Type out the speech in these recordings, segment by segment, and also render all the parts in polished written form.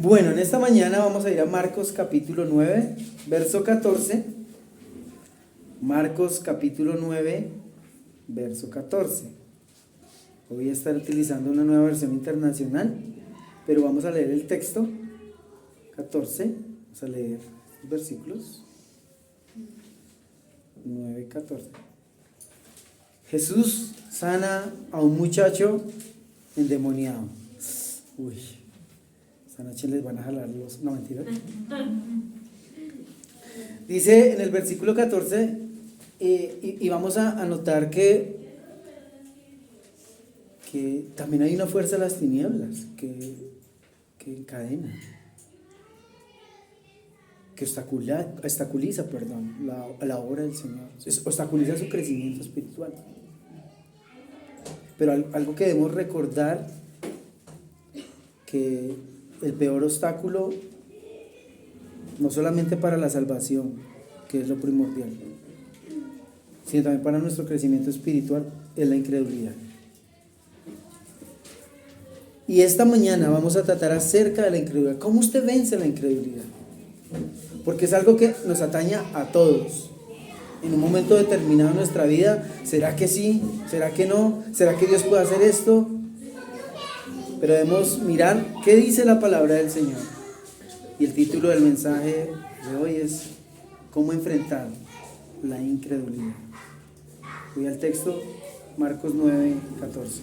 Bueno, en esta mañana vamos a ir a Marcos capítulo 9, verso 14. Marcos capítulo 9, verso 14. Voy a estar utilizando una nueva versión internacional, pero vamos a leer el texto 14. Vamos a leer los versículos 9, 14. Jesús sana a un muchacho endemoniado. Uy, esta noche les van a jalar los... No, mentira. Dice en el versículo 14, y vamos a notar que también hay una fuerza de las tinieblas que encadena, que obstaculiza la obra del Señor, obstaculiza su crecimiento espiritual. Pero algo que debemos recordar, que el peor obstáculo, no solamente para la salvación, que es lo primordial, sino también para nuestro crecimiento espiritual, es la incredulidad. Y esta mañana vamos a tratar acerca de la incredulidad. ¿Cómo usted vence la incredulidad? Porque es algo que nos ataña a todos. En un momento determinado de nuestra vida, ¿será que sí? ¿Será que no? ¿Será que Dios puede hacer esto? Pero debemos mirar qué dice la palabra del Señor. Y el título del mensaje de hoy es ¿cómo enfrentar la incredulidad? Voy al texto, Marcos 9, 14.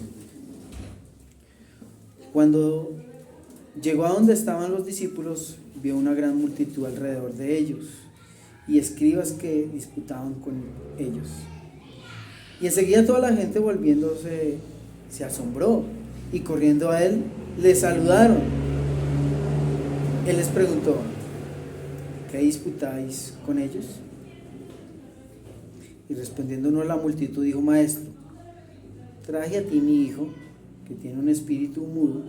Cuando llegó a donde estaban los discípulos, vio una gran multitud alrededor de ellos y escribas que disputaban con ellos. Y enseguida toda la gente, volviéndose, se asombró y corriendo a él le saludaron. Él les preguntó: ¿qué disputáis con ellos? Y respondiendo uno a la multitud dijo: Maestro, traje a ti mi hijo, que tiene un espíritu mudo,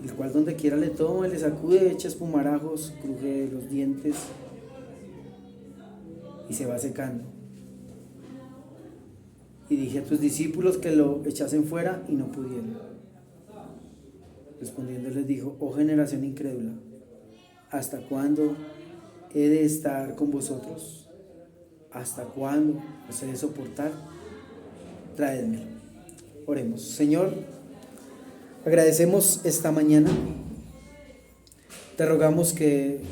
el cual donde quiera le toma, le sacude, echa espumarajos, cruje los dientes y se va secando. Y dije a tus discípulos que lo echasen fuera y no pudieron. Respondiendo les dijo: oh generación incrédula, ¿hasta cuándo he de estar con vosotros? ¿Hasta cuándo os he de soportar? Traédmelo. Oremos. Señor, agradecemos esta mañana. Te rogamos que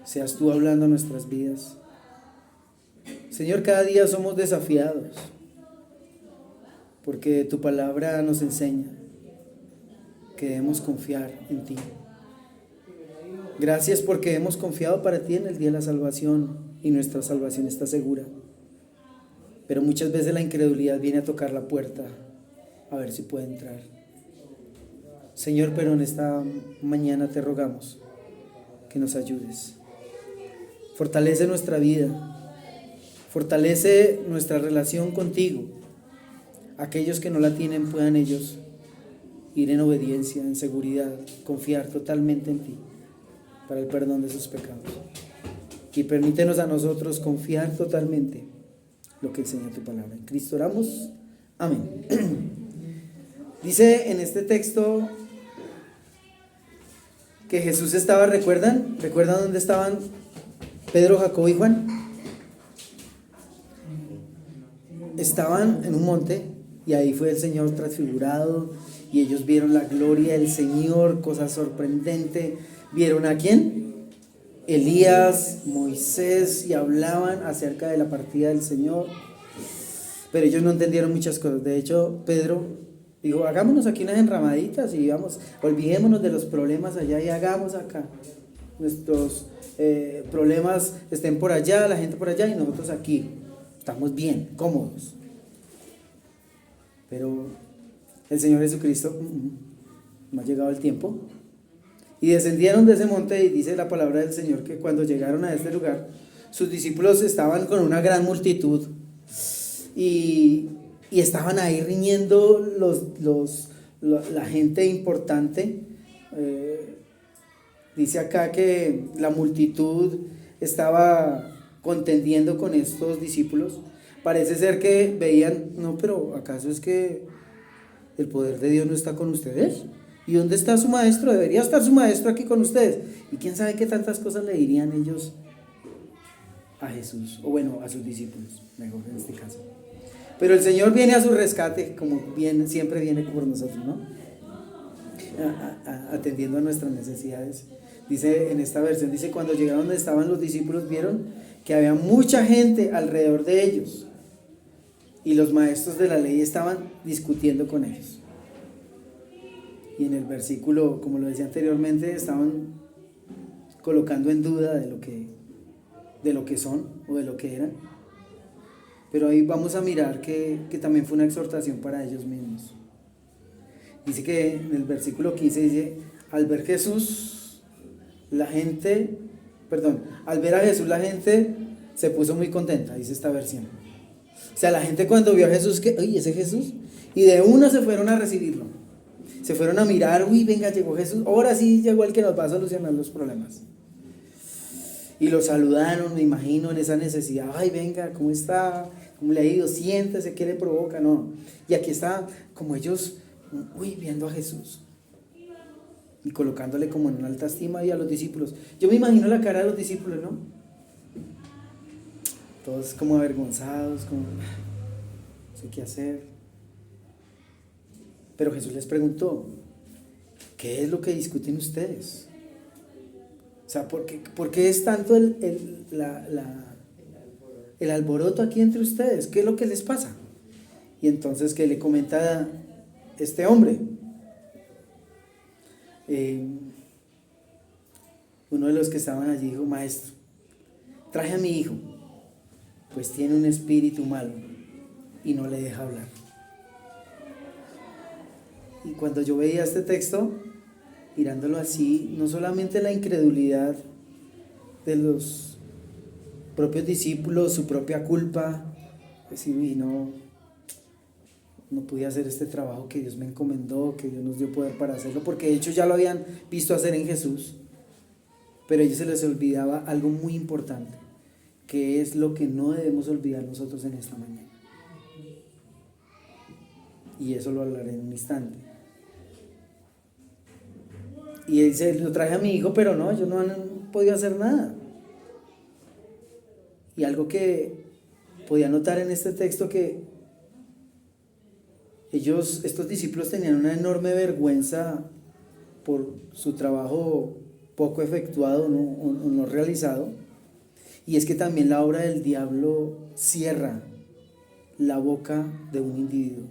seas tú hablando a nuestras vidas. Señor, cada día somos desafiados, porque tu palabra nos enseña que debemos confiar en ti. Gracias porque hemos confiado para ti en el día de la salvación y nuestra salvación está segura. Pero muchas veces la incredulidad viene a tocar la puerta a ver si puede entrar. Señor, pero en esta mañana te rogamos que nos ayudes. Fortalece nuestra vida, fortalece nuestra relación contigo. Aquellos que no la tienen puedan ellos ir en obediencia, en seguridad, confiar totalmente en ti para el perdón de sus pecados. Y permítenos a nosotros confiar totalmente lo que enseña tu palabra. En Cristo oramos. Amén. Dice en este texto que Jesús estaba, ¿recuerdan dónde estaban Pedro, Jacobo y Juan? Estaban en un monte y ahí fue el Señor transfigurado y ellos vieron la gloria del Señor, cosa sorprendente. ¿Vieron a quién? Elías, Moisés, y hablaban acerca de la partida del Señor, pero ellos no entendieron muchas cosas. De hecho, Pedro dijo: hagámonos aquí unas enramaditas y vamos, olvidémonos de los problemas allá y hagamos acá. Nuestros problemas estén por allá, la gente por allá y nosotros aquí. Estamos bien, cómodos. Pero el Señor Jesucristo, no ha llegado el tiempo. Y descendieron de ese monte, y dice la palabra del Señor que cuando llegaron a este lugar, sus discípulos estaban con una gran multitud y estaban ahí riñendo la gente importante. Dice acá que la multitud estaba contendiendo con estos discípulos. Parece ser que veían: no, pero ¿acaso es que el poder de Dios no está con ustedes? ¿Y dónde está su maestro? Debería estar su maestro aquí con ustedes. Y quién sabe qué tantas cosas le dirían ellos a Jesús, o bueno, a sus discípulos, mejor en este caso. Pero el Señor viene a su rescate, como siempre viene por nosotros, ¿no? Atendiendo a nuestras necesidades. Dice en esta versión, dice, cuando llegaron donde estaban los discípulos, vieron que había mucha gente alrededor de ellos, y los maestros de la ley estaban discutiendo con ellos. Y en el versículo, como lo decía anteriormente, estaban colocando en duda de lo que son o de lo que eran. Pero ahí vamos a mirar que también fue una exhortación para ellos mismos. Dice que en el versículo 15 dice, al ver a Jesús la gente se puso muy contenta, dice esta versión. O sea, la gente cuando vio a Jesús, que, oye, ese Jesús, y de una se fueron a recibirlo. Se fueron a mirar, uy, venga, llegó Jesús, ahora sí llegó el que nos va a solucionar los problemas. Y lo saludaron, me imagino, en esa necesidad, ay, venga, ¿cómo está? ¿Cómo le ha ido? Siéntese, ¿qué le provoca? No. Y aquí está, como ellos, uy, viendo a Jesús y colocándole como en una alta estima y a los discípulos. Yo me imagino la cara de los discípulos, ¿no? Todos como avergonzados, como, no sé qué hacer. Pero Jesús les preguntó, ¿qué es lo que discuten ustedes? O sea, ¿por qué es tanto el alboroto aquí entre ustedes? ¿Qué es lo que les pasa? Y entonces que le comenta este hombre, uno de los que estaban allí dijo, maestro, traje a mi hijo, pues tiene un espíritu malo y no le deja hablar. Y cuando yo veía este texto, mirándolo así, no solamente la incredulidad de los propios discípulos, su propia culpa, decir, uy, no pude hacer este trabajo que Dios me encomendó, que Dios nos dio poder para hacerlo, porque de hecho ya lo habían visto hacer en Jesús, pero a ellos se les olvidaba algo muy importante, que es lo que no debemos olvidar nosotros en esta mañana. Y eso lo hablaré en un instante. Y él dice, lo traje a mi hijo, pero no, yo no han podido hacer nada. Y algo que podía notar en este texto, que estos discípulos tenían una enorme vergüenza por su trabajo poco efectuado o no realizado. Y es que también la obra del diablo cierra la boca de un individuo.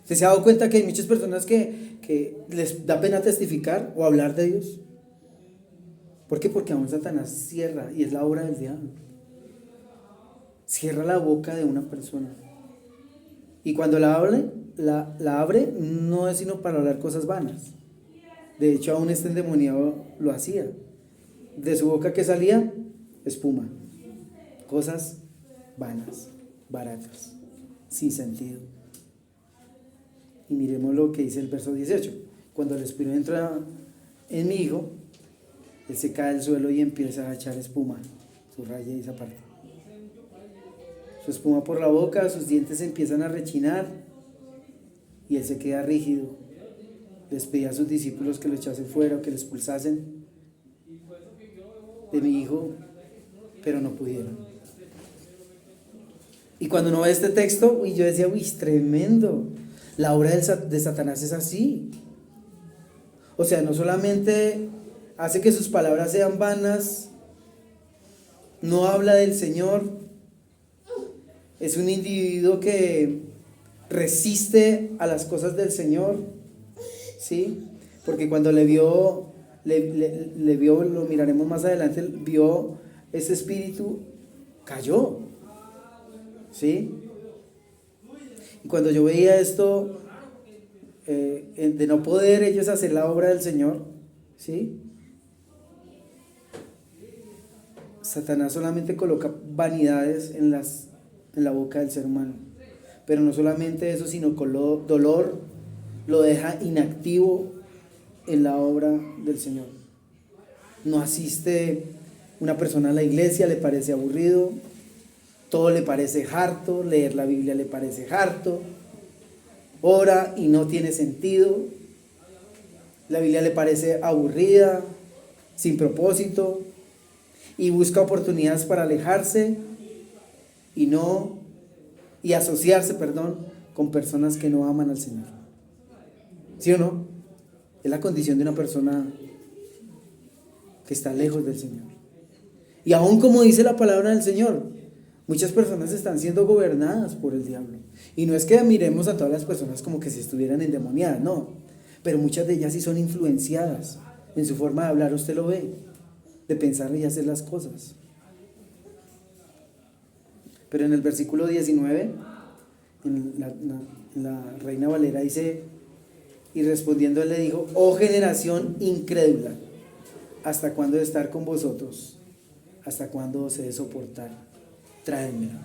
¿Usted se ha dado cuenta que hay muchas personas que les da pena testificar o hablar de Dios? ¿Por qué? Porque aún Satanás cierra, y es la obra del diablo. Cierra la boca de una persona. Y cuando la abre, no es sino para hablar cosas vanas. De hecho, aún este endemoniado lo hacía. De su boca, ¿qué salía? Espuma. Cosas vanas, baratas, sin sentido. Y miremos lo que dice el verso 18. Cuando el espíritu entra en mi hijo, él se cae al suelo y empieza a echar espuma. Subraya esa parte. Su espuma por la boca, sus dientes empiezan a rechinar y él se queda rígido. Les pedía a sus discípulos que lo echasen fuera o que lo expulsasen de mi hijo, pero no pudieron. Y cuando uno ve este texto, yo decía, uy, es tremendo. La obra de Satanás es así. O sea, no solamente hace que sus palabras sean vanas, no habla del Señor, es un individuo que resiste a las cosas del Señor, ¿sí? Porque cuando le vio, lo miraremos más adelante, vio ese espíritu, cayó, ¿sí? Y cuando yo veía esto, de no poder ellos hacer la obra del Señor, ¿sí? Satanás solamente coloca vanidades en la boca del ser humano. Pero no solamente eso, sino con dolor lo deja inactivo en la obra del Señor. No asiste una persona a la iglesia, le parece aburrido, todo le parece harto, leer la Biblia le parece harto, ora y no tiene sentido, La Biblia le parece aburrida, sin propósito, y busca oportunidades para alejarse y asociarse, con personas que no aman al Señor. ¿Sí o no? Es la condición de una persona que está lejos del Señor. Y aún como dice la palabra del Señor, muchas personas están siendo gobernadas por el diablo. Y no es que miremos a todas las personas como que si estuvieran endemoniadas, no. Pero muchas de ellas sí son influenciadas en su forma de hablar, usted lo ve, de pensar y hacer las cosas. Pero en el versículo 19, en la Reina Valera dice, y respondiendo él le dijo: oh generación incrédula, ¿hasta cuándo he de estar con vosotros? ¿Hasta cuándo os he de soportar? Tráemela.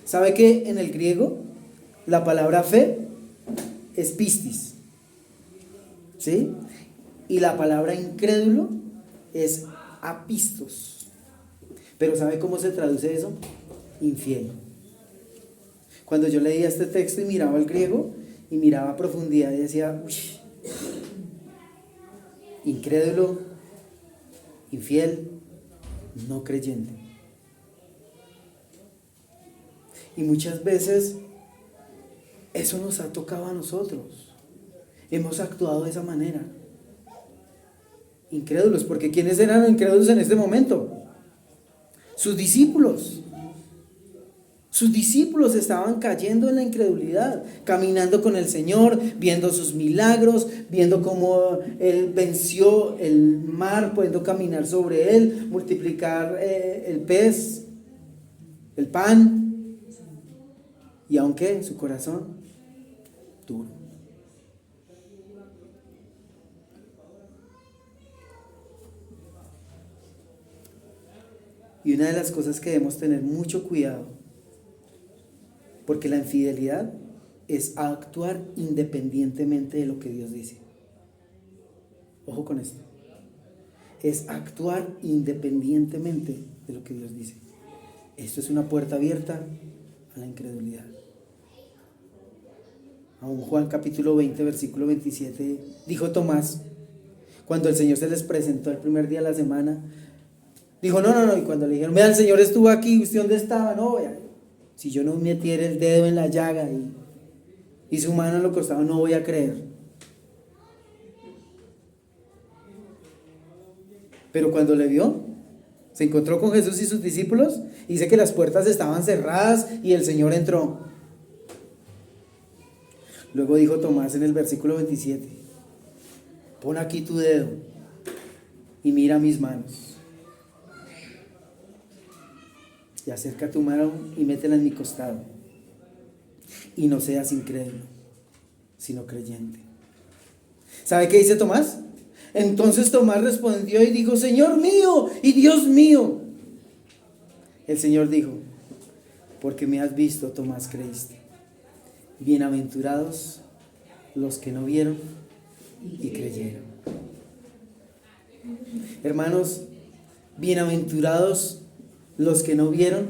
¿Sabe que en el griego la palabra fe es pistis? ¿Sí? Y la palabra incrédulo es apistos. Pero ¿sabe cómo se traduce eso? Infiel. Cuando yo leía este texto y miraba el griego y miraba a profundidad y decía, uy, incrédulo, infiel, no creyente. Y muchas veces eso nos ha tocado a nosotros. Hemos actuado de esa manera. Incrédulos, porque ¿quiénes eran los incrédulos en este momento? Sus discípulos. Sus discípulos estaban cayendo en la incredulidad, caminando con el Señor, viendo sus milagros, viendo cómo Él venció el mar, pudiendo caminar sobre él, multiplicar el pez, el pan, y aunque su corazón duro. Y una de las cosas que debemos tener mucho cuidado, porque la infidelidad es actuar independientemente de lo que Dios dice. Ojo con esto. Es actuar independientemente de lo que Dios dice. Esto es una puerta abierta a la incredulidad. Aún Juan capítulo 20, versículo 27, dijo Tomás, cuando el Señor se les presentó el primer día de la semana, dijo, no, y cuando le dijeron, vea, el Señor estuvo aquí, ¿usted dónde estaba? No, vea, si yo no metiera el dedo en la llaga y su mano en lo costado, no voy a creer. Pero cuando le vio, se encontró con Jesús y sus discípulos, dice que las puertas estaban cerradas y el Señor entró. Luego dijo Tomás en el versículo 27, pon aquí tu dedo y mira mis manos. Y acerca tu mano y métela en mi costado. Y no seas incrédulo, sino creyente. ¿Sabe qué dice Tomás? Entonces Tomás respondió y dijo, Señor mío y Dios mío. El Señor dijo, porque me has visto, Tomás, creíste. Bienaventurados los que no vieron y creyeron. Hermanos, bienaventurados los que no vieron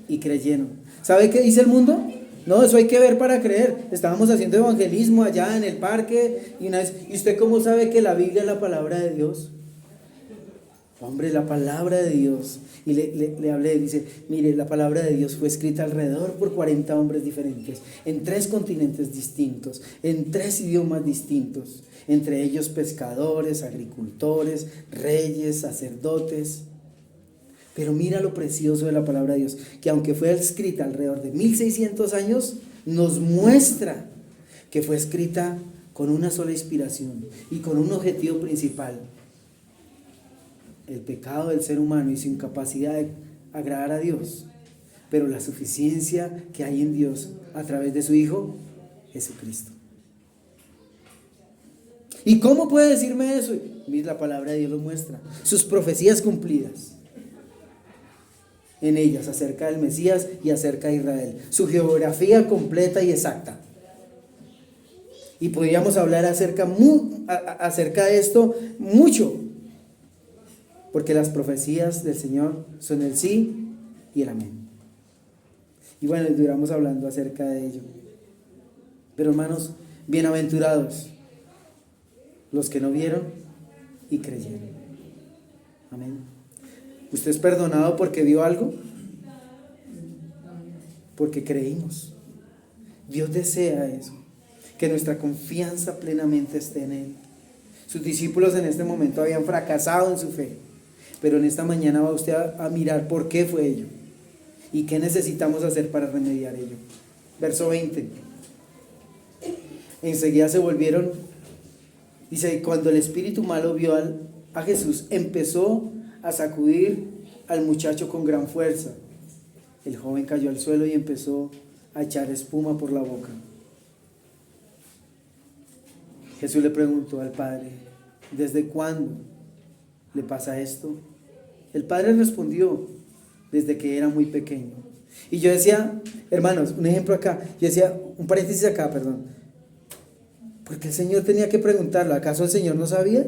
y creyeron. ¿Sabe qué dice el mundo? No, eso hay que ver para creer. Estábamos haciendo evangelismo allá en el parque y una vez, ¿y usted cómo sabe que la Biblia es la palabra de Dios? Hombre, la palabra de Dios. Y le hablé, dice, mire, la palabra de Dios fue escrita alrededor por 40 hombres diferentes, en 3 continentes distintos, en 3 idiomas distintos, entre ellos pescadores, agricultores, reyes, sacerdotes. Pero mira lo precioso de la palabra de Dios, que aunque fue escrita alrededor de 1600 años, nos muestra que fue escrita con una sola inspiración y con un objetivo principal: el pecado del ser humano y su incapacidad de agradar a Dios, pero la suficiencia que hay en Dios a través de su Hijo, Jesucristo. ¿Y cómo puede decirme eso? Mira, la palabra de Dios lo muestra, sus profecías cumplidas en ellas acerca del Mesías y acerca de Israel, su geografía completa y exacta. Y podríamos hablar acerca de esto mucho, porque las profecías del Señor son el sí y el amén. Y bueno, duramos hablando acerca de ello. Pero hermanos, bienaventurados los que no vieron y creyeron. Amén. ¿Usted es perdonado porque vio algo? Porque creímos. Dios desea eso, que nuestra confianza plenamente esté en Él. Sus discípulos en este momento habían fracasado en su fe, pero en esta mañana va usted a mirar por qué fue ello y qué necesitamos hacer para remediar ello. Verso 20. Enseguida se volvieron, dice, cuando el espíritu malo vio a Jesús, empezó a sacudir al muchacho con gran fuerza. El joven cayó al suelo y empezó a echar espuma por la boca. Jesús le preguntó al padre, ¿desde cuándo le pasa esto? El padre respondió, desde que era muy pequeño. Y yo decía, hermanos, un ejemplo acá, yo decía, un paréntesis acá, perdón, porque el Señor tenía que preguntarlo, ¿acaso el Señor no sabía?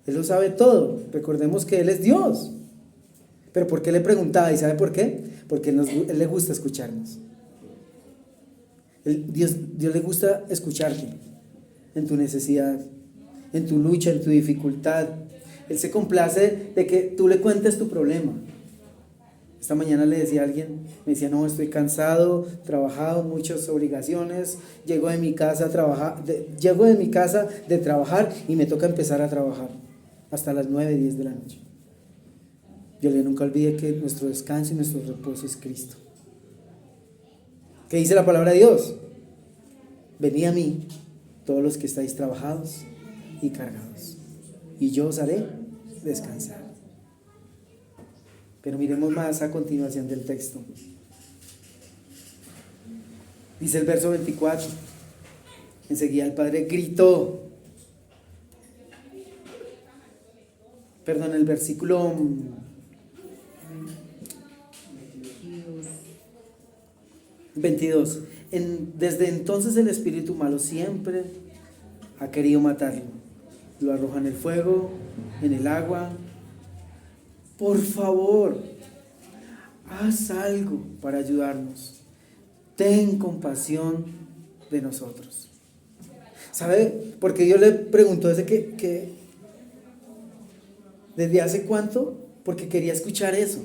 Él lo sabe todo, recordemos que Él es Dios. Pero ¿por qué le preguntaba? ¿Y sabe por qué? Porque Él le gusta escucharnos. Dios le gusta escucharte en tu necesidad, en tu lucha, en tu dificultad. Él se complace de que tú le cuentes tu problema. Esta mañana le decía a alguien, me decía, no, estoy cansado, trabajado, muchas obligaciones, llego de mi casa de trabajar y me toca empezar a trabajar hasta las 9, 10 de la noche. Yo le nunca olvide que nuestro descanso y nuestro reposo es Cristo. ¿Qué dice la palabra de Dios? Venid a mí, todos los que estáis trabajados y cargados, y yo os haré descansar. Pero miremos más a continuación del texto. Dice el verso 24. Enseguida el padre gritó. Perdón, el versículo 22. Desde entonces el espíritu malo siempre ha querido matarlo. Lo arroja en el fuego, en el agua. Por favor, haz algo para ayudarnos. Ten compasión de nosotros. ¿Sabe? Porque Dios le preguntó desde ¿desde hace cuánto? Porque quería escuchar eso.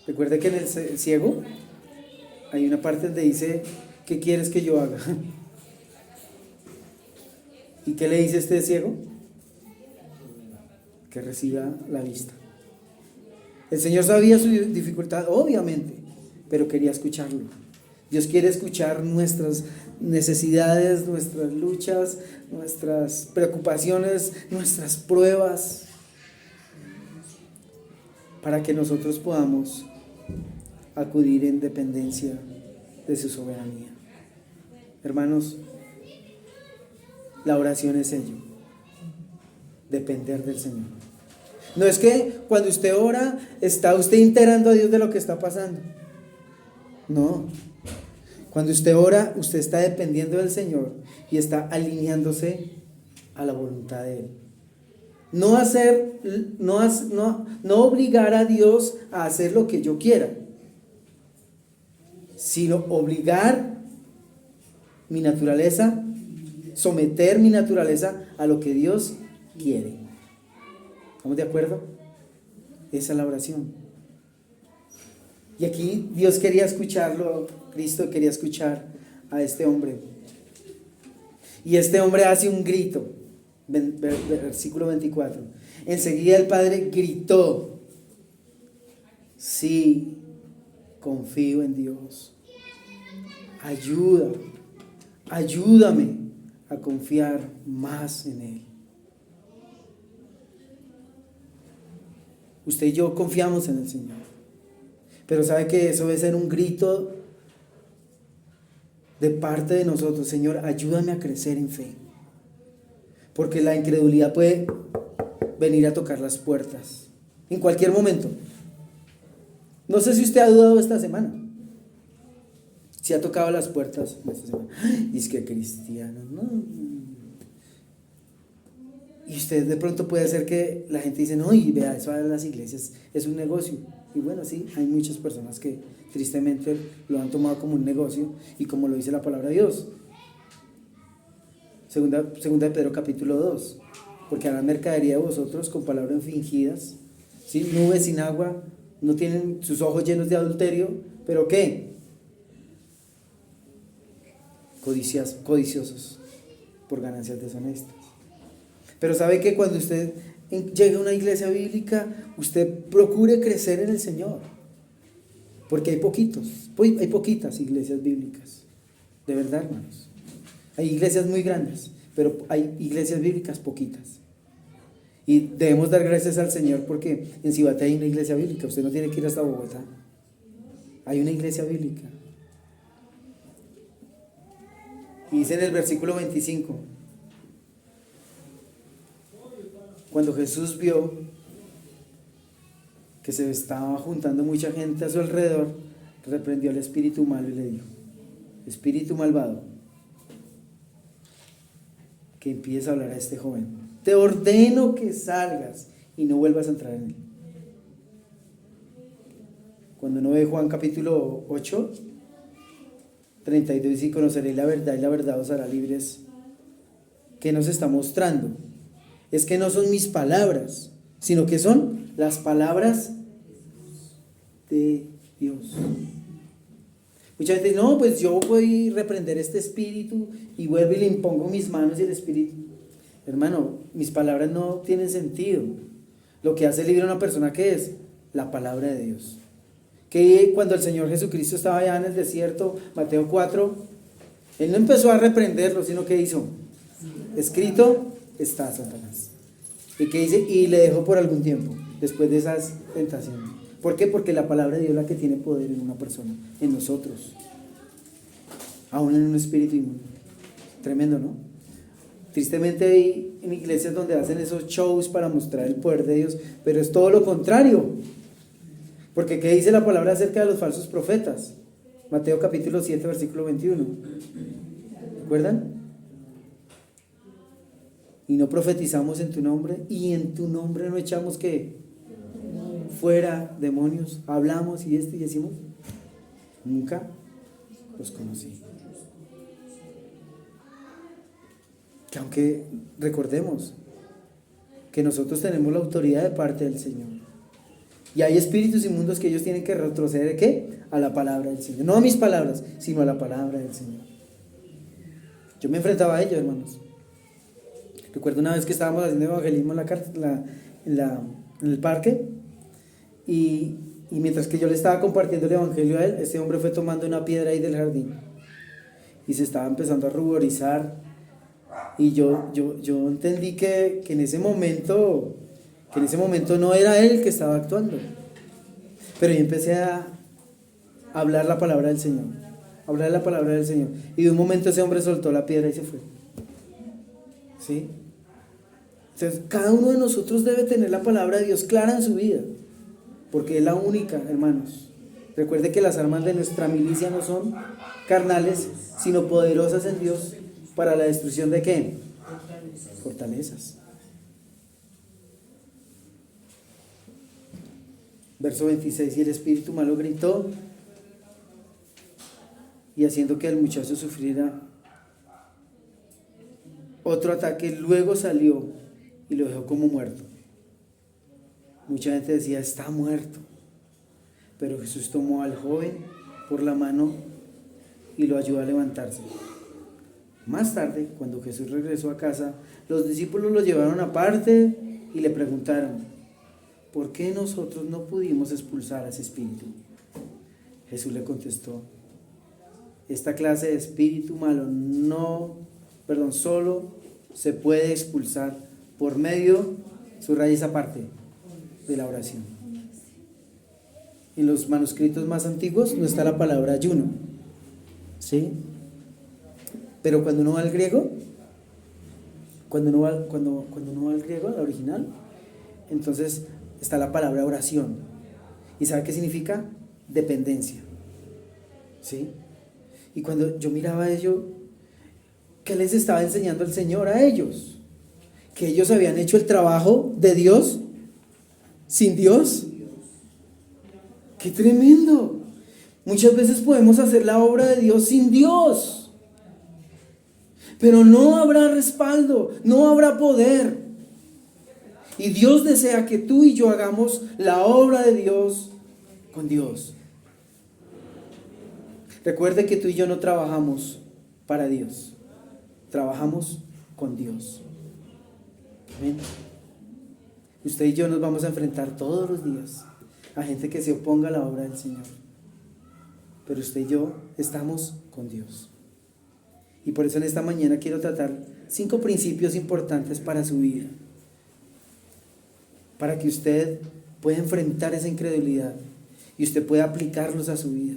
Recuerde que en el ciego hay una parte donde dice, ¿qué quieres que yo haga? ¿Y qué le dice este ciego? Que reciba la vista. El Señor sabía su dificultad, obviamente, pero quería escucharlo. Dios quiere escuchar nuestras necesidades, nuestras luchas, nuestras preocupaciones, nuestras pruebas, para que nosotros podamos acudir en dependencia de su soberanía. Hermanos, la oración es ello, depender del Señor. No es que cuando usted ora, está usted enterando a Dios de lo que está pasando. No. Cuando usted ora, usted está dependiendo del Señor y está alineándose a la voluntad de Él. No obligar a Dios a hacer lo que yo quiera, sino obligar mi naturaleza, someter mi naturaleza a lo que Dios quiere. ¿Estamos de acuerdo? Esa es la oración. Y aquí Dios quería escucharlo, Cristo quería escuchar a este hombre. Y este hombre hace un grito, versículo 24. Enseguida el padre gritó, sí, confío en Dios. Ayúdame a confiar más en Él. Usted y yo confiamos en el Señor, pero sabe que eso debe ser un grito de parte de nosotros. Señor, ayúdame a crecer en fe, porque la incredulidad puede venir a tocar las puertas en cualquier momento. No sé si usted ha dudado esta semana, si ha tocado las puertas esta semana. Y es que cristiano, no. Y usted de pronto puede ser que la gente dice, no, y vea, eso de las iglesias es un negocio. Y bueno, sí, hay muchas personas que tristemente lo han tomado como un negocio y como lo dice la palabra de Dios. Segunda de Pedro capítulo 2. Porque harán mercadería de vosotros con palabras fingidas, ¿sí? Nubes sin agua, no tienen sus ojos llenos de adulterio, pero ¿qué? Codiciosos por ganancias deshonestas. Pero sabe que cuando usted llegue a una iglesia bíblica, usted procure crecer en el Señor, porque hay poquitas iglesias bíblicas, de verdad, hermanos. Hay iglesias muy grandes, pero hay iglesias bíblicas poquitas. Y debemos dar gracias al Señor porque en Cibate hay una iglesia bíblica. Usted no tiene que ir hasta Bogotá. Hay una iglesia bíblica. Y dice en el versículo 25: cuando Jesús vio que se estaba juntando mucha gente a su alrededor, reprendió al espíritu malo y le dijo: espíritu malvado, que empiece a hablar a este joven, te ordeno que salgas y no vuelvas a entrar en él. Cuando uno ve Juan capítulo 8, 32, dice: conoceréis la verdad y la verdad os hará libres. ¿Qué nos está mostrando? Es que no son mis palabras, sino que son las palabras de Dios. Mucha gente dice: no, pues yo voy a reprender este espíritu y vuelvo y le impongo mis manos y el espíritu. Hermano, mis palabras no tienen sentido. Lo que hace libre a una persona, ¿qué es? La palabra de Dios. Que cuando el Señor Jesucristo estaba allá en el desierto, Mateo 4, Él no empezó a reprenderlo, sino que hizo: escrito está, Satanás. ¿Y qué dice? Y le dejó por algún tiempo, después de esas tentaciones. ¿Por qué? Porque la palabra de Dios es la que tiene poder en una persona, en nosotros, aún en un espíritu inmundo. Tremendo, ¿no? Tristemente hay en iglesias donde hacen esos shows para mostrar el poder de Dios, pero es todo lo contrario. Porque ¿qué dice la palabra acerca de los falsos profetas? Mateo capítulo 7, versículo 21. ¿Recuerdan? Y no profetizamos en tu nombre, y en tu nombre no echamos ¿qué? Fuera demonios. Hablamos y decimos: nunca los conocí. Que aunque recordemos que nosotros tenemos la autoridad de parte del Señor, y hay espíritus inmundos que ellos tienen que retroceder ¿qué? A la palabra del Señor, no a mis palabras, sino a la palabra del Señor. Yo me enfrentaba a ellos, hermanos. Recuerdo una vez que estábamos haciendo evangelismo en el parque, y mientras que yo le estaba compartiendo el evangelio a él, este hombre fue tomando una piedra ahí del jardín y se estaba empezando a ruborizar. Y yo entendí que en ese momento no era él el que estaba actuando. Pero yo empecé a hablar la palabra del Señor, hablar la palabra del Señor. Y de un momento ese hombre soltó la piedra y se fue. ¿Sí? Entonces, cada uno de nosotros debe tener la palabra de Dios clara en su vida, porque es la única, hermanos. Recuerde que las armas de nuestra milicia no son carnales, sino poderosas en Dios para la destrucción de ¿qué? Fortalezas. Verso 26: y el espíritu malo gritó, y haciendo que el muchacho sufriera otro ataque, luego salió y lo dejó como muerto. Mucha gente decía: está muerto. Pero Jesús tomó al joven por la mano y lo ayudó a levantarse. Más tarde, cuando Jesús regresó a casa, los discípulos lo llevaron aparte y le preguntaron: ¿por qué nosotros no pudimos expulsar a ese espíritu? Jesús le contestó: esta clase de espíritu malo solo se puede expulsar por medio, su raíz aparte, de la oración. En los manuscritos más antiguos no está la palabra ayuno, ¿sí? Pero cuando uno va al griego, al original, entonces está la palabra oración. ¿Y sabe qué significa? Dependencia. ¿Sí? Y cuando yo miraba a ellos, ¿qué les estaba enseñando el Señor a ellos? Que ellos habían hecho el trabajo de Dios sin Dios. ¡Qué tremendo! Muchas veces podemos hacer la obra de Dios sin Dios. pero no habrá respaldo, no habrá poder. Y Dios desea que tú y yo hagamos la obra de Dios con Dios. Recuerde que tú y yo no trabajamos para Dios, trabajamos con Dios. Amén. Usted y yo nos vamos a enfrentar todos los días a gente que se oponga a la obra del Señor. Pero usted y yo estamos con Dios. Y por eso en esta mañana quiero tratar 5 principios importantes para su vida, para que usted pueda enfrentar esa incredulidad y usted pueda aplicarlos a su vida.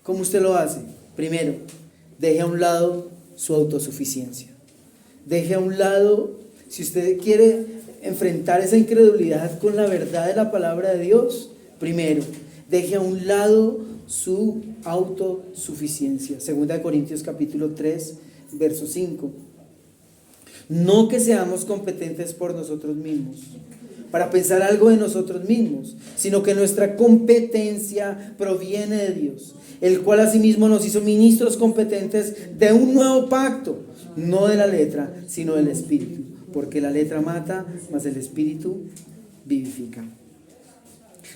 ¿Cómo usted lo hace? Primero, deje a un lado su autosuficiencia. Deje a un lado, si usted quiere enfrentar esa incredulidad con la verdad de la palabra de Dios, primero, deje a un lado su autosuficiencia. 2 Corintios capítulo 3, verso 5. No que seamos competentes por nosotros mismos, para pensar algo de nosotros mismos, sino que nuestra competencia proviene de Dios, el cual asimismo nos hizo ministros competentes de un nuevo pacto, no de la letra, sino del Espíritu, porque la letra mata, mas el Espíritu vivifica.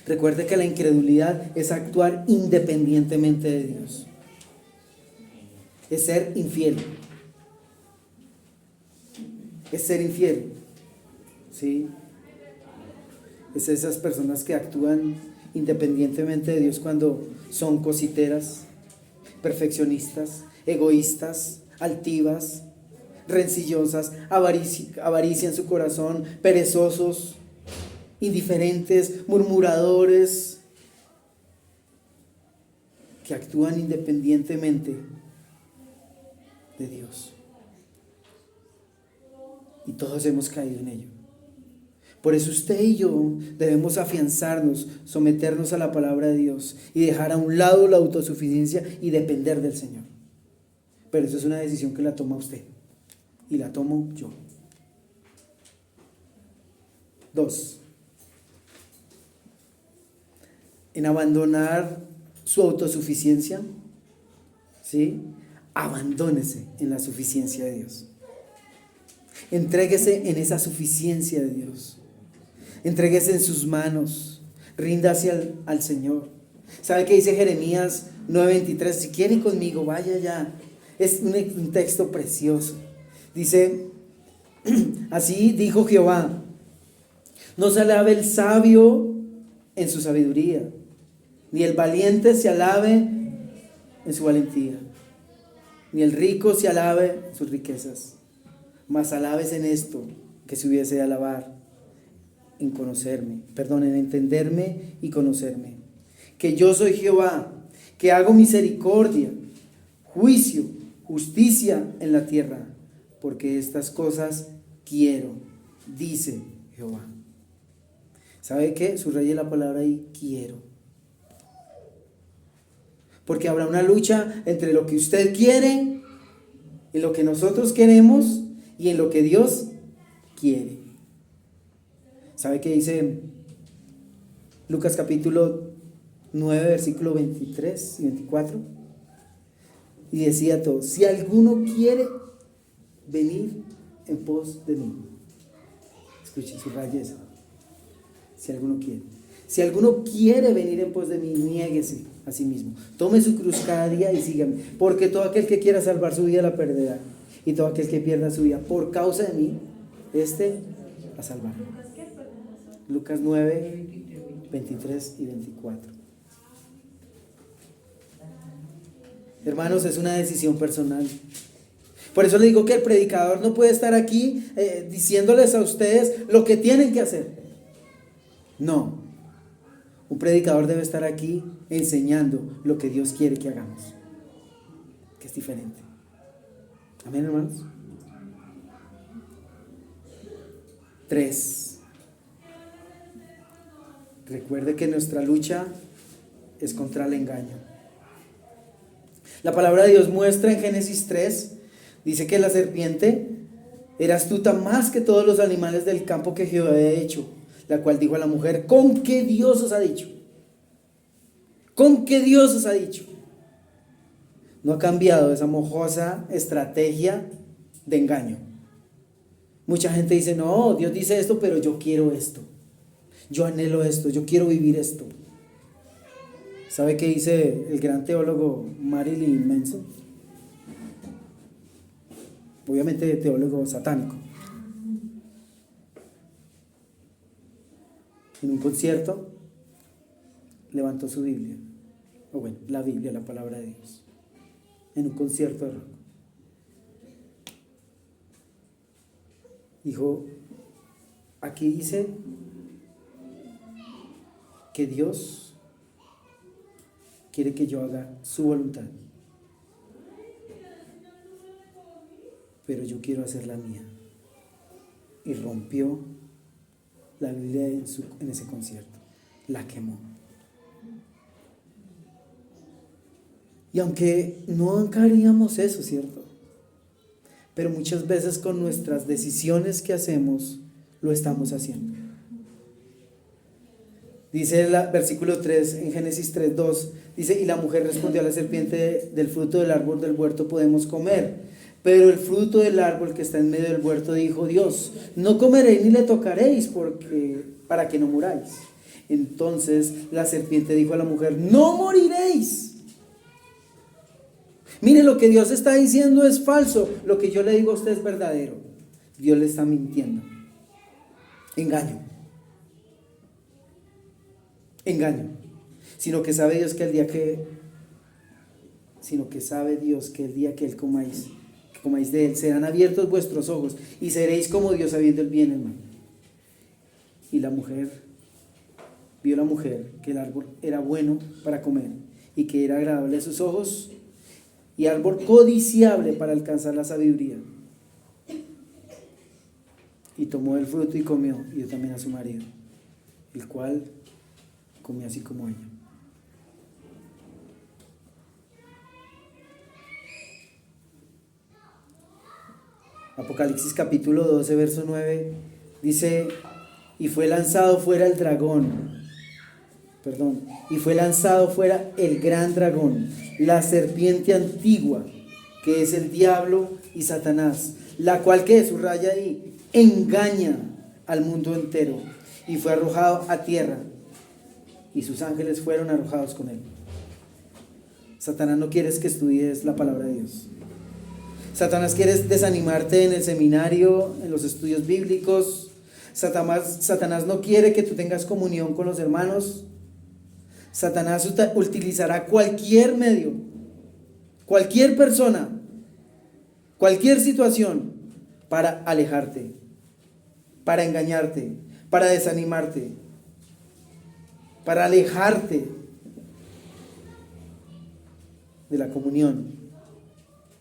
Recuerde que la incredulidad es actuar independientemente de Dios, es ser infiel, ¿sí? Es esas personas que actúan independientemente de Dios cuando son cositeras, perfeccionistas, egoístas, altivas, rencillosas, avaricia en su corazón, perezosos, indiferentes, murmuradores, que actúan independientemente de Dios. Y todos hemos caído en ello. Por eso usted y yo debemos afianzarnos, someternos a la palabra de Dios y dejar a un lado la autosuficiencia y depender del Señor. Pero eso es una decisión que la toma usted y la tomo yo. 2. En abandonar su autosuficiencia, ¿sí? Abandónese en la suficiencia de Dios. Entréguese en esa suficiencia de Dios. Entréguese en sus manos. Ríndase al Señor. ¿Sabe qué dice Jeremías 9:23? Si quieren conmigo, vaya ya. Es un texto precioso. Dice, así dijo Jehová: no se alabe el sabio en su sabiduría, ni el valiente se alabe en su valentía, ni el rico se alabe en sus riquezas, mas alabes en esto, que se hubiese de alabar, en en entenderme y conocerme, que yo soy Jehová, que hago misericordia, juicio, justicia en la tierra, porque estas cosas quiero, dice Jehová. ¿Sabe qué? Subraye la palabra ahí, quiero. Porque habrá una lucha entre lo que usted quiere y lo que nosotros queremos y en lo que Dios quiere. ¿Sabe qué dice Lucas capítulo 9, versículo 23 y 24? Y decía a todos: si alguno quiere venir en pos de mí. Escuchen, subraye eso. Si alguno quiere venir en pos de mí, niéguese a sí mismo. Tome su cruz cada día y sígame. Porque todo aquel que quiera salvar su vida la perderá. Y todo aquel que pierda su vida por causa de mí, la salvará. Lucas 9, 23 y 24. Hermanos, es una decisión personal. Por eso le digo que el predicador no puede estar aquí diciéndoles a ustedes lo que tienen que hacer. No. Un predicador debe estar aquí enseñando lo que Dios quiere que hagamos, que es diferente. Amén, hermanos. 3. Recuerde que nuestra lucha es contra el engaño. La palabra de Dios muestra en Génesis 3, dice que la serpiente era astuta más que todos los animales del campo que Jehová había hecho, la cual dijo a la mujer: ¿con qué Dios os ha dicho? ¿Con qué Dios os ha dicho? No ha cambiado esa mojosa estrategia de engaño. Mucha gente dice, no, Dios dice esto, pero yo quiero esto. Yo anhelo esto, yo quiero vivir esto. ¿Sabe qué dice el gran teólogo Marilyn Manson? Obviamente teólogo satánico. En un concierto levantó su Biblia, o bueno, la Biblia, la palabra de Dios, en un concierto de rock. Dijo, aquí dice que Dios quiere que yo haga su voluntad, pero yo quiero hacer la mía. Y rompió la Biblia en ese concierto, la quemó. Y aunque nunca haríamos eso, ¿cierto? Pero muchas veces con nuestras decisiones que hacemos, lo estamos haciendo. Dice el versículo 3 en Génesis 3:2, dice, y la mujer respondió a la serpiente, del fruto del árbol del huerto podemos comer, pero el fruto del árbol que está en medio del huerto dijo Dios, no comeréis ni le tocaréis para que no muráis. Entonces la serpiente dijo a la mujer, no moriréis. Mire, lo que Dios está diciendo es falso, lo que yo le digo a usted es verdadero. Dios le está mintiendo. Engaño. Sino que sabe Dios que el día que Él comáis de Él, serán abiertos vuestros ojos y seréis como Dios sabiendo el bien y el mal. Y vio la mujer que el árbol era bueno para comer y que era agradable a sus ojos y árbol codiciable para alcanzar la sabiduría. Y tomó el fruto y comió, y dio también a su marido, el cual comió así como ella. Apocalipsis capítulo 12, verso 9, dice, y fue lanzado fuera el gran dragón, la serpiente antigua, que es el diablo y Satanás, la cual, que subraya ahí, engaña al mundo entero, y fue arrojado a tierra, y sus ángeles fueron arrojados con él. Satanás no quiere que estudies la palabra de Dios. Satanás quiere desanimarte en el seminario, en los estudios bíblicos. Satanás no quiere que tú tengas comunión con los hermanos. Satanás utilizará cualquier medio, cualquier persona, cualquier situación para alejarte, para engañarte, para desanimarte, para alejarte de la comunión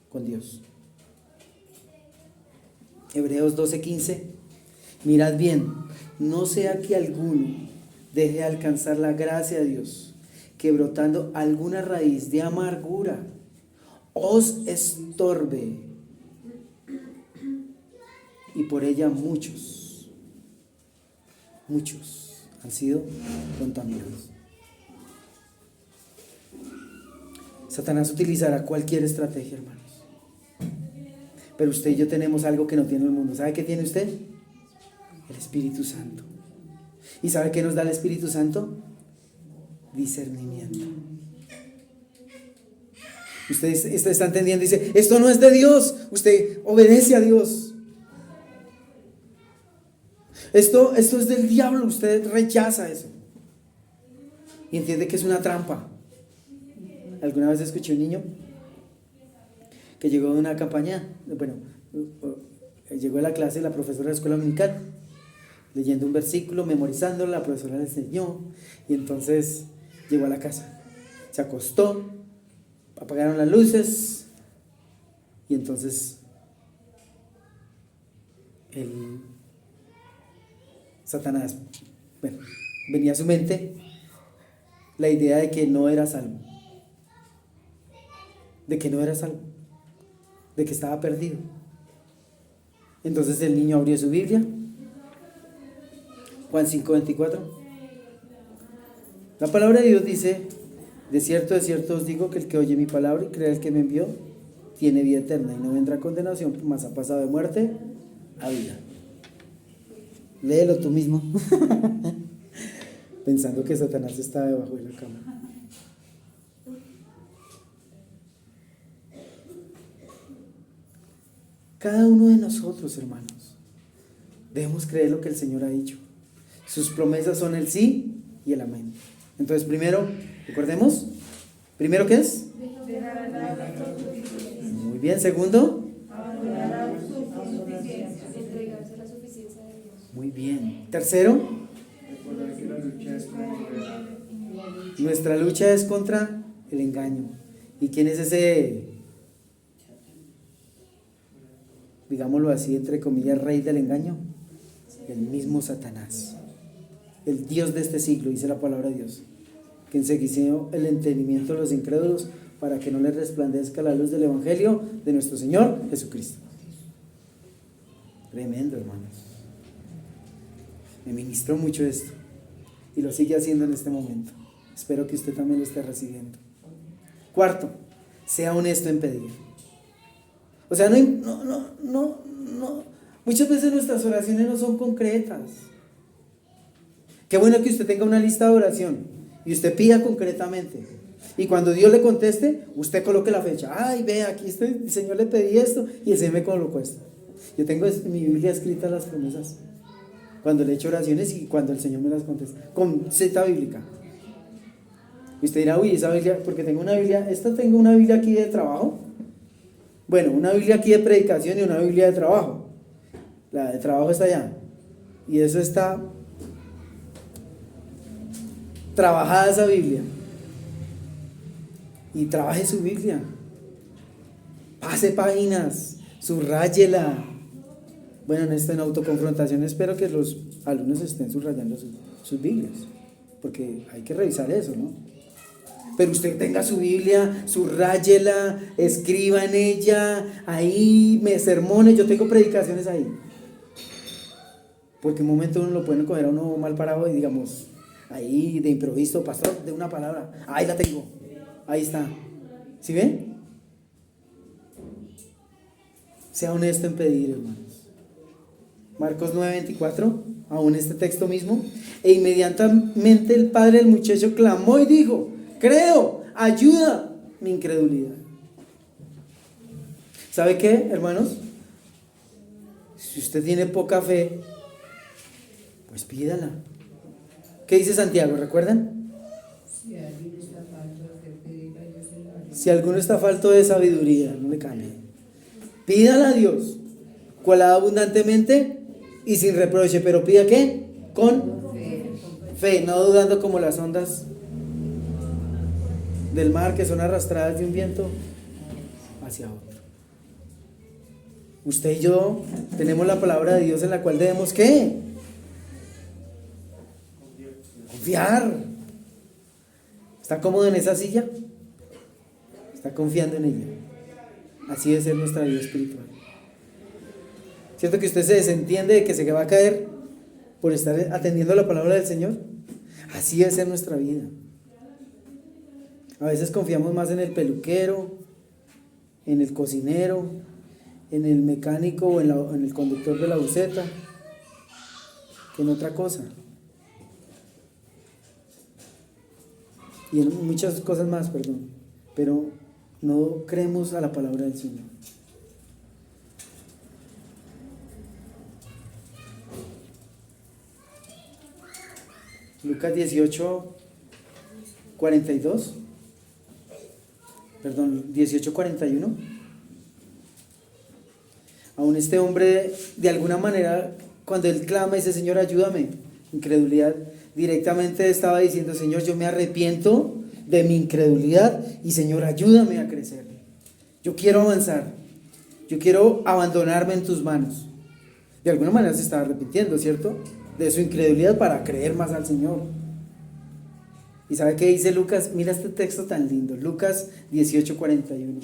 con Dios. Hebreos 12:15, mirad bien, no sea que alguno deje de alcanzar la gracia de Dios, que brotando alguna raíz de amargura os estorbe, y por ella muchos han sido contaminados. Satanás utilizará cualquier estrategia, hermanos. Pero usted y yo tenemos algo que no tiene el mundo. ¿Sabe qué tiene usted? El Espíritu Santo. ¿Y sabe qué nos da el Espíritu Santo? Discernimiento. Usted está entendiendo, dice, esto no es de Dios. Usted obedece a Dios. Esto es del diablo. Usted rechaza eso. Y entiende que es una trampa. ¿Alguna vez escuché un niño que llegó de una campaña? Llegó a la clase, la profesora de la escuela dominical, leyendo un versículo, memorizándolo, la profesora le enseñó, y entonces llegó a la casa, se acostó, apagaron las luces, y entonces Satanás, venía a su mente la idea de que no era salvo, de que estaba perdido. Entonces el niño abrió su Biblia, Juan 5:24. La palabra de Dios dice, de cierto os digo que el que oye mi palabra y cree al que me envió, tiene vida eterna y no vendrá a condenación, mas ha pasado de muerte a vida. Léelo tú mismo, pensando que Satanás está debajo de la cama. Cada uno de nosotros, hermanos, debemos creer lo que el Señor ha dicho. Sus promesas son el sí y el amén. Entonces, primero, recordemos, ¿primero qué es? Muy bien. Segundo, muy bien. Tercero, nuestra lucha es contra el engaño. ¿Y quién es ese, digámoslo así, entre comillas, rey del engaño? El mismo Satanás, el Dios de este siglo, dice la palabra de Dios, que ensegueció el entendimiento de los incrédulos para que no les resplandezca la luz del Evangelio de nuestro Señor Jesucristo. Tremendo, hermanos. Me ministró mucho esto y lo sigue haciendo en este momento. Espero que usted también lo esté recibiendo. Cuarto, sea honesto en pedir. O sea, no. Muchas veces nuestras oraciones no son concretas. Qué bueno que usted tenga una lista de oración y usted pida concretamente. Y cuando Dios le conteste, usted coloque la fecha. Ay, ve, aquí estoy, el Señor le pedí esto y el Señor me colocó esto. Yo tengo en mi Biblia escritas las promesas cuando le he hecho oraciones y cuando el Señor me las contesta, con cita bíblica. Y usted dirá, uy, esa Biblia, porque tengo una Biblia, tengo una Biblia aquí de trabajo. Bueno, una Biblia aquí de predicación y una Biblia de trabajo. La de trabajo está allá. Y eso está trabajada esa Biblia. Y trabaje su Biblia. Pase páginas, subráyela. Bueno, en autoconfrontación espero que los alumnos estén subrayando sus Biblias, porque hay que revisar eso, ¿no? Pero usted tenga su Biblia, subráyela, escriba en ella, ahí me sermones, yo tengo predicaciones ahí. Porque un momento uno lo pueden coger a uno mal parado y digamos, ahí de improviso, pastor, de una palabra, ahí la tengo, ahí está. ¿Sí ven? Sea honesto en pedir, hermanos. Marcos 9:24, aún este texto mismo. E inmediatamente el padre del muchacho clamó y dijo: creo, ayuda mi incredulidad. ¿Sabe qué, hermanos? Si usted tiene poca fe, pues pídala. ¿Qué dice Santiago? ¿Recuerdan? Si alguno está falto de sabiduría, no le cambie. Pídala a Dios, cual da abundantemente y sin reproche, pero pida ¿qué? Con fe, no dudando como las ondas del mar que son arrastradas de un viento hacia otro. Usted y yo tenemos la palabra de Dios en la cual debemos ¿qué? Confiar. ¿Está cómodo en esa silla? ¿Está confiando en ella? Así debe ser nuestra vida espiritual. ¿Cierto que usted se desentiende de que se va a caer por estar atendiendo la palabra del Señor? Así debe ser nuestra vida. A veces confiamos más en el peluquero, en el cocinero, en el mecánico o en el conductor de la buseta, que en otra cosa. Y en muchas cosas más, perdón. Pero no creemos a la palabra del Señor. Lucas 18:42. Perdón, 18:41. Aún este hombre, de alguna manera, cuando él clama y dice: Señor, ayúdame, incredulidad, directamente estaba diciendo: Señor, yo me arrepiento de mi incredulidad y Señor, ayúdame a crecer. Yo quiero avanzar, yo quiero abandonarme en tus manos. De alguna manera se estaba arrepintiendo, ¿cierto? De su incredulidad para creer más al Señor. ¿Y sabe qué dice Lucas? Mira este texto tan lindo, Lucas 18:41.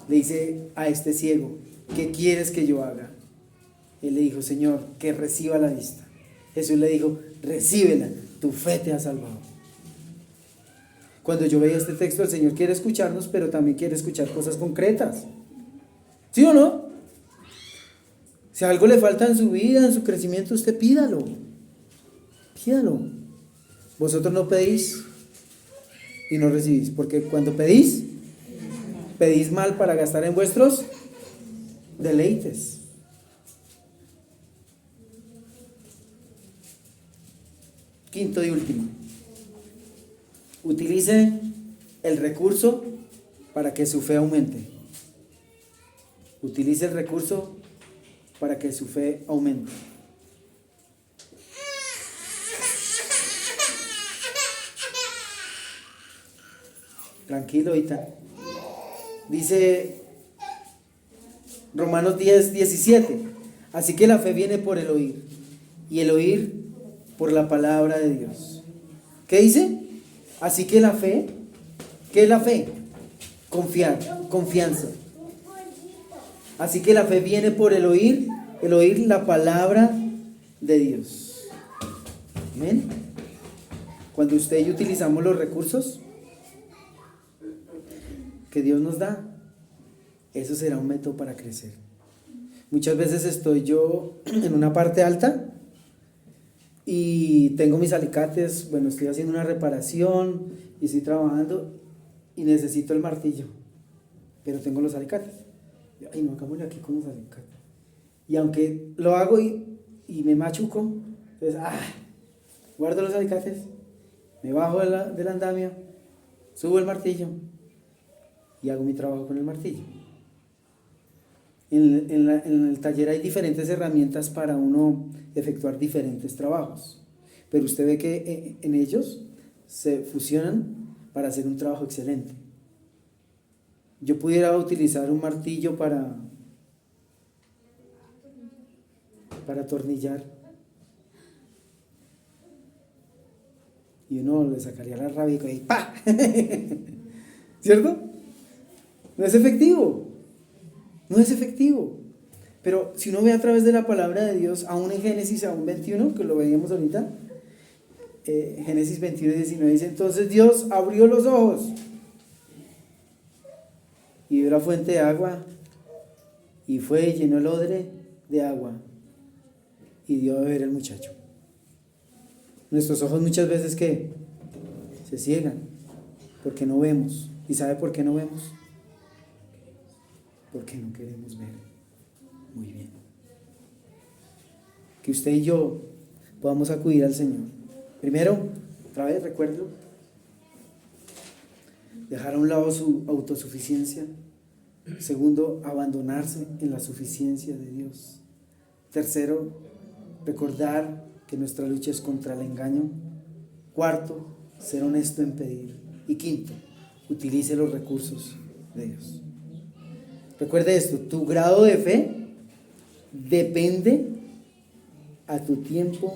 Le dice a este ciego: ¿qué quieres que yo haga? Él le dijo: Señor, que reciba la vista. Jesús le dijo: recíbela, tu fe te ha salvado. Cuando yo veía este texto, el Señor quiere escucharnos, pero también quiere escuchar cosas concretas. ¿Sí o no? Si algo le falta en su vida, en su crecimiento, usted pídalo. Pídalo. Vosotros no pedís y no recibís, porque cuando pedís mal para gastar en vuestros deleites. Quinto y último. Utilice el recurso para que su fe aumente. Utilice el recurso para que su fe aumente. Tranquilo, ahorita. Dice Romanos 10:17. Así que la fe viene por el oír, y el oír por la palabra de Dios. ¿Qué dice? Así que la fe, ¿qué es la fe? Confiar, confianza. Así que la fe viene por el oír la palabra de Dios. ¿Amén? Cuando usted y yo utilizamos los recursos que Dios nos da, eso será un método para crecer. Muchas veces estoy yo en una parte alta y tengo mis alicates, bueno, estoy haciendo una reparación y estoy trabajando y necesito el martillo, pero tengo los alicates. Ay, no, hagámosle aquí con los alicates. Y aunque lo hago y me machuco, entonces, guardo los alicates, me bajo del andamio, subo el martillo y hago mi trabajo con el martillo. En el taller hay diferentes herramientas para uno efectuar diferentes trabajos, pero usted ve que en ellos se fusionan para hacer un trabajo excelente. Yo pudiera utilizar un martillo para atornillar y uno le sacaría la rabia y ¡pa! ¿Cierto? No es efectivo. No es efectivo. Pero si uno ve a través de la palabra de Dios, aún en Génesis, aún 21, que lo veíamos ahorita, Génesis 21:19 dice: entonces Dios abrió los ojos y vio la fuente de agua, y fue y llenó el odre de agua y dio a beber al muchacho. Nuestros ojos muchas veces que se ciegan porque no vemos. ¿Y sabe por qué no vemos? Porque no queremos ver muy bien. Que usted y yo podamos acudir al Señor. Primero, otra vez, recuérdelo, dejar a un lado su autosuficiencia. Segundo, abandonarse en la suficiencia de Dios. Tercero, recordar que nuestra lucha es contra el engaño. Cuarto, ser honesto en pedir. Y quinto, utilice los recursos de Dios. Recuerde esto: tu grado de fe depende a tu tiempo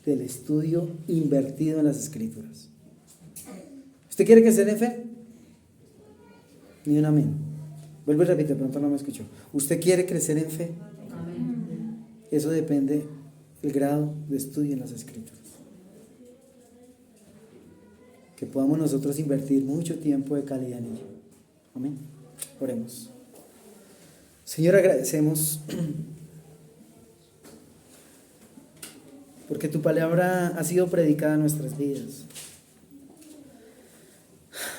del estudio invertido en las Escrituras. ¿Usted quiere crecer en fe? Ni un amén. Vuelvo y repito, pronto no me escuchó. ¿Usted quiere crecer en fe? Amén. Eso depende del grado de estudio en las Escrituras. Que podamos nosotros invertir mucho tiempo de calidad en ello. Amén. Oremos. Señor, agradecemos porque tu palabra ha sido predicada en nuestras vidas.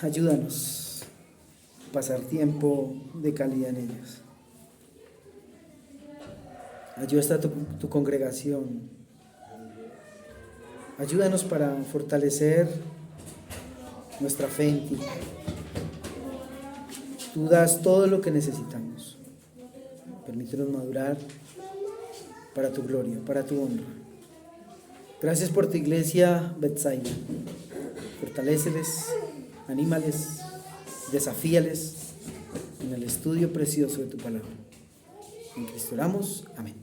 Ayúdanos a pasar tiempo de calidad en ellas. Ayuda a tu congregación. Ayúdanos para fortalecer nuestra fe en ti. Tú das todo lo que necesitamos. Permítenos madurar para tu gloria, para tu honra. Gracias por tu iglesia Betsaida. Fortaléceles, anímales, desafíales en el estudio precioso de tu palabra. En Cristo oramos. Amén.